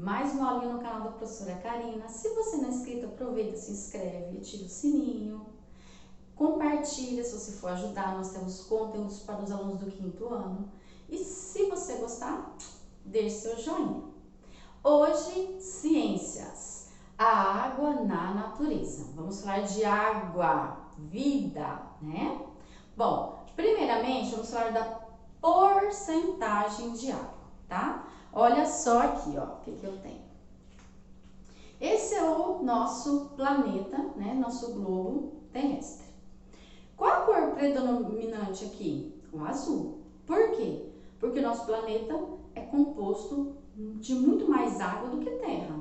mais uma aulinha no canal da professora Karina. Se você não é inscrito, aproveita, se inscreve, ativa o sininho, compartilha se você for ajudar. Nós temos conteúdos para os alunos do 5º ano. E se você gostar, deixe seu joinha. Hoje, ciências, a água na natureza. Vamos falar de água, vida, né? Bom, primeiramente vamos falar da porcentagem de água, tá? Olha só aqui, ó, o que eu tenho. Esse é o nosso planeta, né? Nosso globo terrestre. Qual a cor predominante aqui? O azul. Por quê? Porque o nosso planeta é composto de muito mais água do que terra.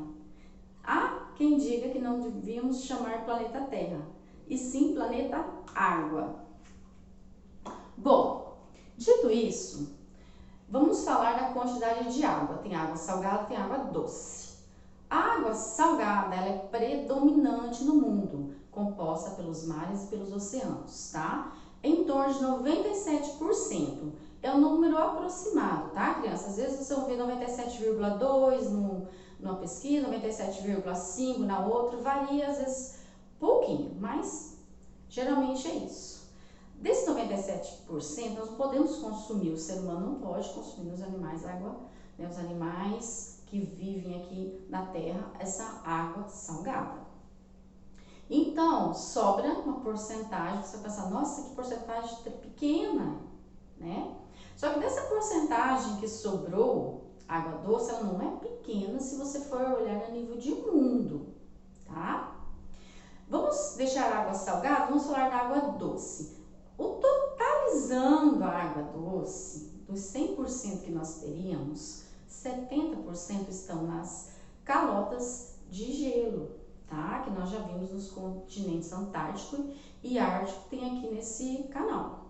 Há quem diga que não devíamos chamar planeta Terra, e sim planeta Água. Bom, dito isso, vamos falar da quantidade de água. Tem água salgada, tem água doce. A água salgada, ela é predominante no mundo, composta pelos mares e pelos oceanos, tá? Em torno de 97%. É um número aproximado, tá, criança? Às vezes você vai ver 97,2% numa pesquisa, 97,5% na outra, varia às vezes pouquinho, mas geralmente é isso. Desse 97%, nós não podemos consumir, o ser humano não pode consumir os animais água, né, os animais que vivem aqui na terra, essa água salgada. Então, sobra uma porcentagem, você vai pensar, nossa, que porcentagem pequena, né? Só que dessa porcentagem que sobrou, água doce, ela não é pequena se você for olhar a nível de mundo, tá? Vamos deixar a água salgada, vamos falar da água doce. Totalizando a água doce, dos 100% que nós teríamos, 70% estão nas calotas de gelo, tá? Que nós já vimos nos continentes Antártico e Ártico, tem aqui nesse canal.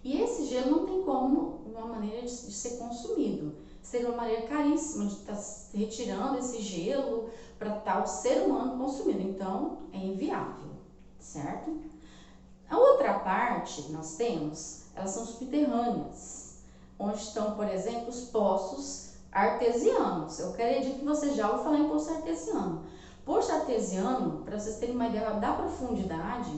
E esse gelo não tem como uma maneira de ser consumido. Seria uma maneira caríssima de estar retirando esse gelo para tal ser humano consumindo. Então, é inviável, certo? A outra parte que nós temos, elas são subterrâneas, onde estão, por exemplo, os poços artesianos. Eu acredito que você já ouviu falar em poço artesiano. Poço artesiano, para vocês terem uma ideia da profundidade,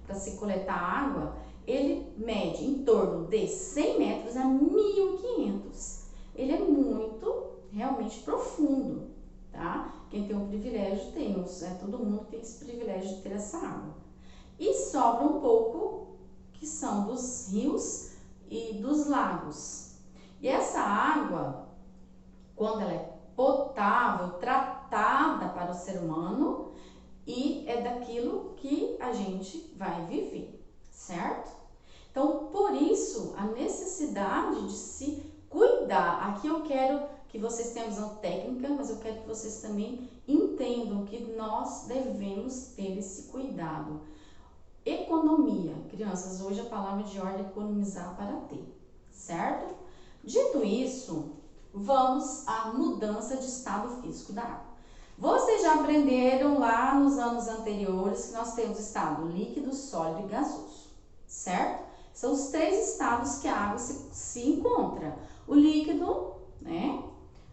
para se coletar água, ele mede em torno de 100 metros a 1.500. Ele é muito, realmente profundo, tá? Quem tem o privilégio tem, todo mundo tem esse privilégio de ter essa água. E sobra um pouco, que são dos rios e dos lagos. E essa água, quando ela é potável, tratada para o ser humano, e é daquilo que a gente vai viver, certo? Então, por isso, a necessidade de se cuidar. Aqui eu quero que vocês tenham visão técnica, mas eu quero que vocês também entendam que nós devemos ter esse cuidado. Economia. Crianças, hoje a palavra de ordem é economizar para ter, certo? Dito isso, vamos à mudança de estado físico da água. Vocês já aprenderam lá nos anos anteriores que nós temos estado líquido, sólido e gasoso, certo? São os 3 estados que a água se encontra. O líquido, né?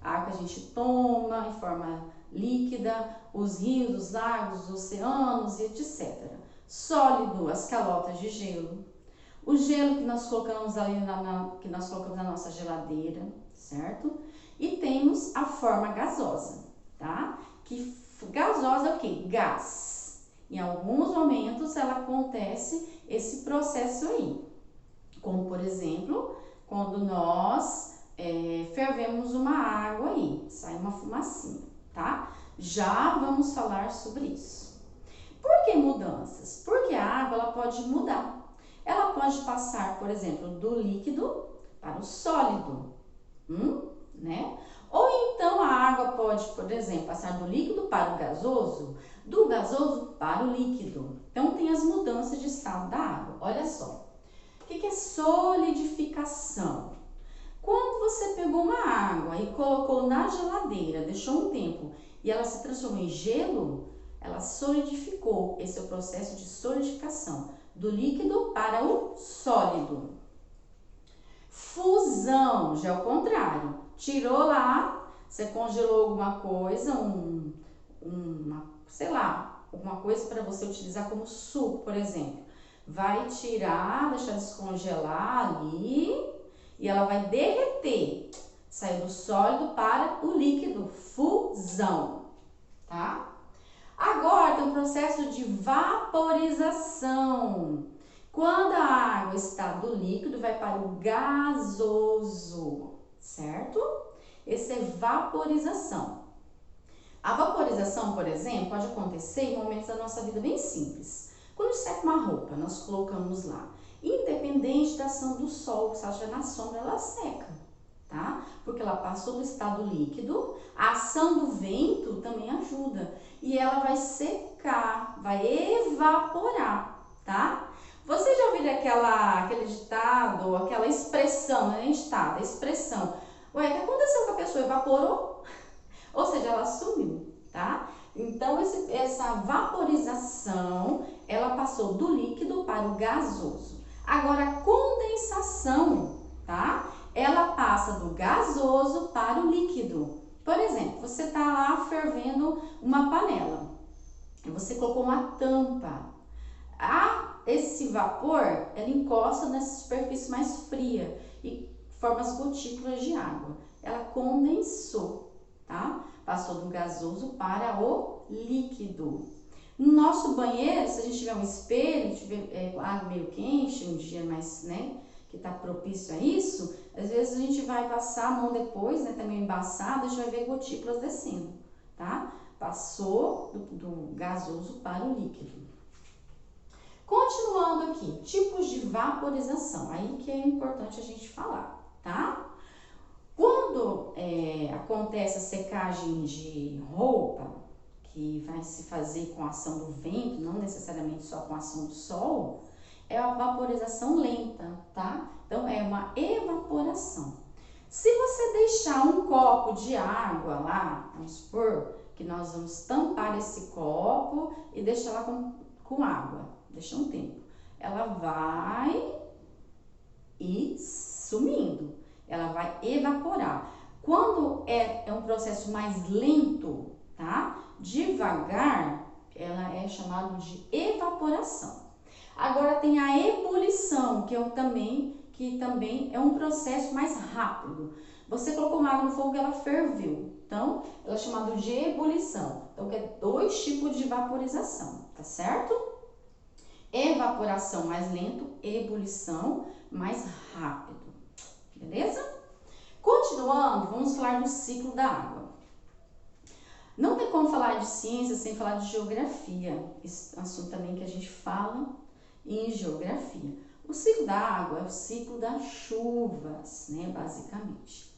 A água que a gente toma em forma líquida, os rios, os lagos, os oceanos e etc. Sólido, as calotas de gelo. O gelo que nós colocamos ali que nós colocamos na nossa geladeira, certo? E temos a forma gasosa, tá? Que gasosa é o quê? Gás. Em alguns momentos ela acontece esse processo aí. Como, por exemplo, quando nós fervemos uma água aí, sai uma fumacinha, tá? Já vamos falar sobre isso. Por que mudanças? Porque a água ela pode mudar. Ela pode passar, por exemplo, do líquido para o sólido, né? Ou então a água pode, por exemplo, passar do líquido para o gasoso, do gasoso para o líquido. Então, tem as mudanças de estado da água. Olha só. O que é solidificação? Quando você pegou uma água e colocou na geladeira, deixou um tempo e ela se transformou em gelo, ela solidificou. Esse é o processo de solidificação, do líquido para o sólido. Fusão, já é o contrário. Tirou lá Você congelou alguma coisa, sei lá, alguma coisa para você utilizar como suco, por exemplo. Vai tirar, deixar descongelar ali e ela vai derreter. Saiu do sólido para o líquido, fusão, tá? Agora tem um processo de vaporização. Quando a água está do líquido, vai para o gasoso, certo? Essa é vaporização. A vaporização, por exemplo, pode acontecer em momentos da nossa vida bem simples. Quando seca uma roupa, nós colocamos lá. Independente da ação do sol, se ela estiver na sombra, ela seca, tá? Porque ela passou do estado líquido, a ação do vento também ajuda. E ela vai secar, vai evaporar, tá? Você já ouviu aquele ditado, aquela expressão, não é nem ditado, é expressão. Ué, o que aconteceu com a pessoa? Evaporou? Ou seja, ela sumiu, tá? Então, essa vaporização, ela passou do líquido para o gasoso. Agora, a condensação, tá? Ela passa do gasoso para o líquido. Por exemplo, você está lá fervendo uma panela. E você colocou uma tampa. Esse vapor, ela encosta nessa superfície mais fria e forma as gotículas de água. Ela condensou, tá? Passou do gasoso para o líquido. No nosso banheiro, se a gente tiver um espelho, tiver água meio quente, um dia mais, né, que tá propício a isso, às vezes a gente vai passar a mão depois, né, tá meio embaçado, a gente vai ver gotículas descendo, tá? Passou do gasoso para o líquido. Continuando aqui, tipos de vaporização, aí que é importante a gente falar, tá? Quando acontece a secagem de roupa, que vai se fazer com a ação do vento, não necessariamente só com a ação do sol, é a vaporização lenta, tá? Então, é uma evaporação. Se você deixar um copo de água lá, vamos supor que nós vamos tampar esse copo e deixar lá com água, deixa um tempo. Ela vai ir sumindo, ela vai evaporar. Quando é um processo mais lento, tá? Devagar, ela é chamada de evaporação. Agora tem a ebulição, que também é um processo mais rápido. Você colocou uma água no fogo e ela ferveu. Então, ela é chamada de ebulição. Então, é 2 tipos de vaporização, tá certo? Evaporação mais lento, ebulição mais rápido. Beleza? Continuando, vamos falar do ciclo da água. Não tem como falar de ciência sem falar de geografia. Esse assunto também que a gente fala em geografia. O ciclo da água é o ciclo das chuvas, né, basicamente.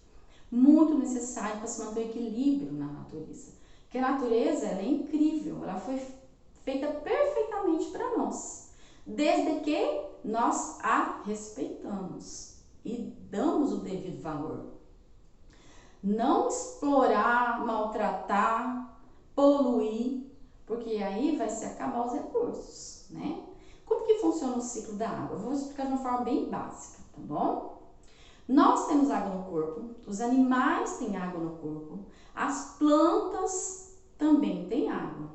Muito necessário para se manter o equilíbrio na natureza. Porque a natureza, ela é incrível, ela foi feita perfeitamente para nós. Desde que nós a respeitamos e damos o devido valor. Não explorar, maltratar, poluir, porque aí vai se acabar os recursos, né? Como que funciona o ciclo da água? Eu vou explicar de uma forma bem básica, tá bom? Nós temos água no corpo, os animais têm água no corpo, as plantas também têm água.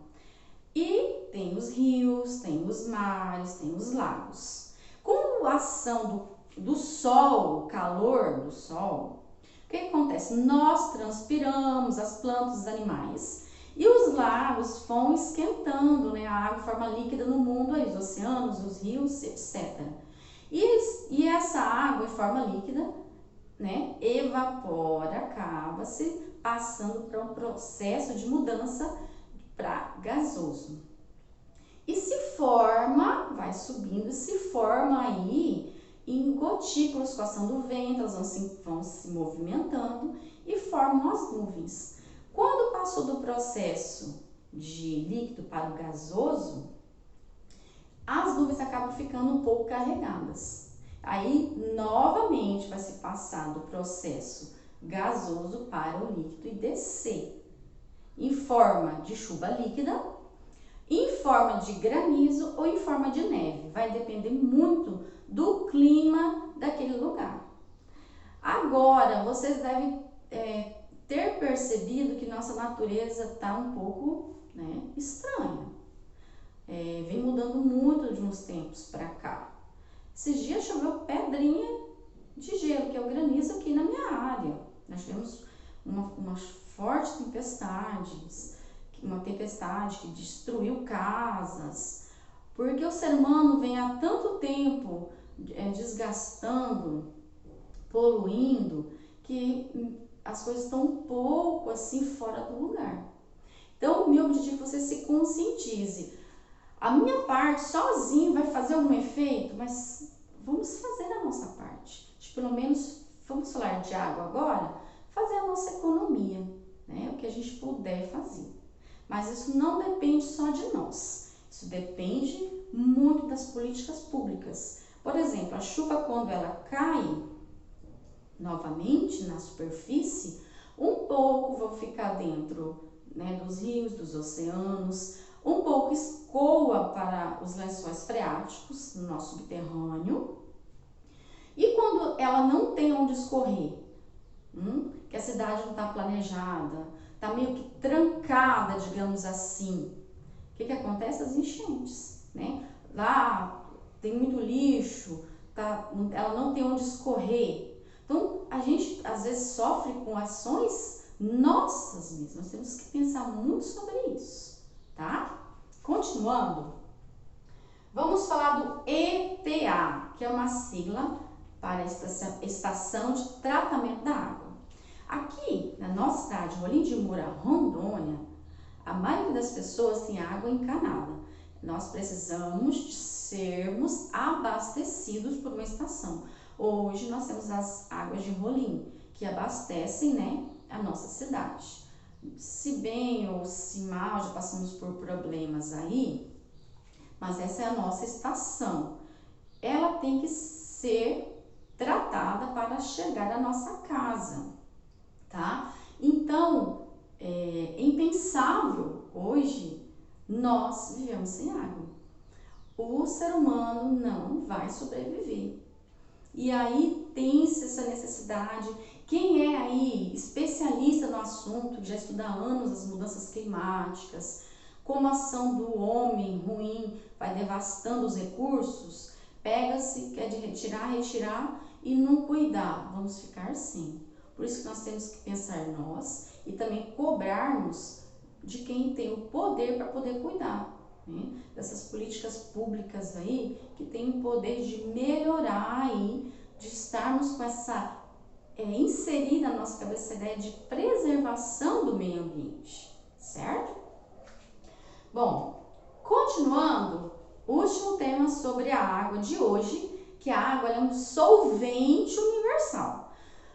E tem os rios, tem os mares, tem os lagos. Com a ação do sol, o calor do sol, o que acontece? Nós transpiramos, as plantas, os animais, e os lagos vão esquentando, né? A água forma líquida no mundo, aí, os oceanos, os rios, etc. E essa água em forma líquida, né, evapora, acaba-se passando para um processo de mudança para gasoso. E se forma, vai subindo, se forma aí em gotículas com a ação do vento, elas vão se movimentando e formam as nuvens. Quando passou do processo de líquido para o gasoso, as nuvens acabam ficando um pouco carregadas. Aí, novamente, vai se passar do processo gasoso para o líquido e descer em forma de chuva líquida, em forma de granizo ou em forma de neve. Vai depender muito do clima daquele lugar. Agora, vocês devem ter percebido que nossa natureza está um pouco, né, estranha. Vem mudando muito de uns tempos para cá. Esses dias choveu pedrinha de gelo, que é o granizo aqui na minha área. Nós tivemos umas fortes tempestades, uma tempestade que destruiu casas, porque o ser humano vem há tanto tempo desgastando, poluindo, que as coisas estão um pouco assim fora do lugar. Então, o meu objetivo é que você se conscientize. A minha parte sozinho vai fazer um efeito, mas vamos fazer a nossa parte. Pelo menos, vamos falar de água agora, fazer a nossa economia, né? O que a gente puder fazer. Mas isso não depende só de nós. Isso depende muito das políticas públicas. Por exemplo, a chuva, quando ela cai novamente na superfície, um pouco vai ficar dentro, né, dos rios, dos oceanos, um pouco escoa para os lençóis freáticos no nosso subterrâneo. E quando ela não tem onde escorrer, que a cidade não está planejada, está meio que trancada, digamos assim, o que acontece? As enchentes, né? Lá tem muito lixo, ela não tem onde escorrer. Então, a gente às vezes sofre com ações nossas mesmas. Nós temos que pensar muito sobre isso, tá? Continuando, vamos falar do ETA, que é uma sigla para a Estação de Tratamento da Água. Aqui, na nossa cidade, Rolim de Moura, Rondônia, a maioria das pessoas tem água encanada. Nós precisamos de sermos abastecidos por uma estação. Hoje nós temos as águas de Rolim, que abastecem, né, a nossa cidade. Se bem ou se mal, já passamos por problemas aí, mas essa é a nossa estação. Ela tem que ser tratada para chegar à nossa casa, tá? Então, é impensável hoje nós vivemos sem água. O ser humano não vai sobreviver. E aí tem-se essa necessidade. Quem é aí especialista no assunto, já estuda há anos as mudanças climáticas, como a ação do homem ruim vai devastando os recursos, pega-se, quer retirar e não cuidar, vamos ficar sem. Por isso que nós temos que pensar nós e também cobrarmos de quem tem o poder para poder cuidar, né? Dessas políticas públicas aí que tem o poder de melhorar aí, de estarmos com essa inserida na nossa cabeça a ideia de preservação do meio ambiente, certo? Bom, continuando, o último tema sobre a água de hoje, que a água é um solvente universal.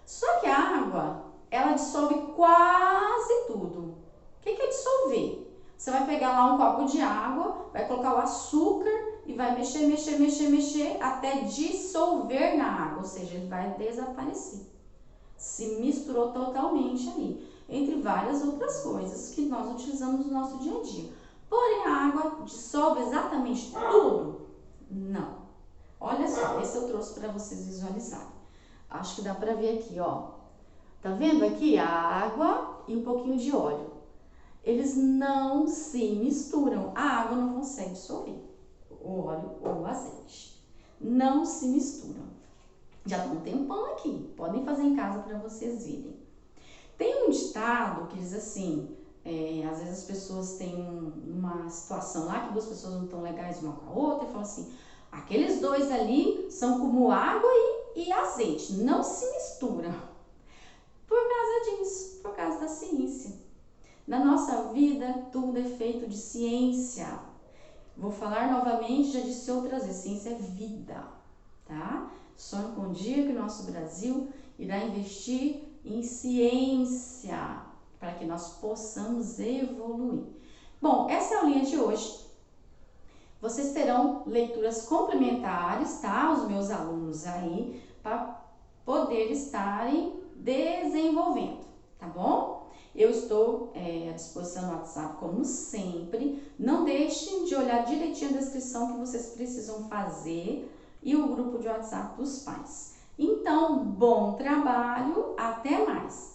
Só que a água, ela dissolve quase tudo. O que é dissolver? Você vai pegar lá um copo de água, vai colocar o açúcar e vai mexer até dissolver na água, ou seja, ele vai desaparecer. Se misturou totalmente aí, entre várias outras coisas que nós utilizamos no nosso dia a dia. Porém, a água dissolve exatamente tudo? Não. Olha só, esse eu trouxe para vocês visualizarem. Acho que dá para ver aqui, ó. Tá vendo aqui a água e um pouquinho de óleo? Eles não se misturam. A água não consegue dissolver o óleo ou o azeite. Não se misturam. Já tem um tempão aqui. Podem fazer em casa para vocês verem. Tem um ditado que diz assim, às vezes as pessoas têm uma situação lá que duas pessoas não estão legais uma com a outra e falam assim, aqueles dois ali são como água e azeite, não se misturam. Por causa disso, por causa da ciência. Na nossa vida, tudo é feito de ciência. Vou falar novamente, já disse outras vezes, ciência é vida, tá? Sonho com o dia que o nosso Brasil irá investir em ciência, para que nós possamos evoluir. Bom, essa é a aulinha de hoje. Vocês terão leituras complementares, tá? Os meus alunos aí, para poder estarem desenvolvendo, tá bom? Eu estou à disposição no WhatsApp, como sempre. Não deixem de olhar direitinho a descrição que vocês precisam fazer e o grupo de WhatsApp dos pais. Então, bom trabalho, até mais!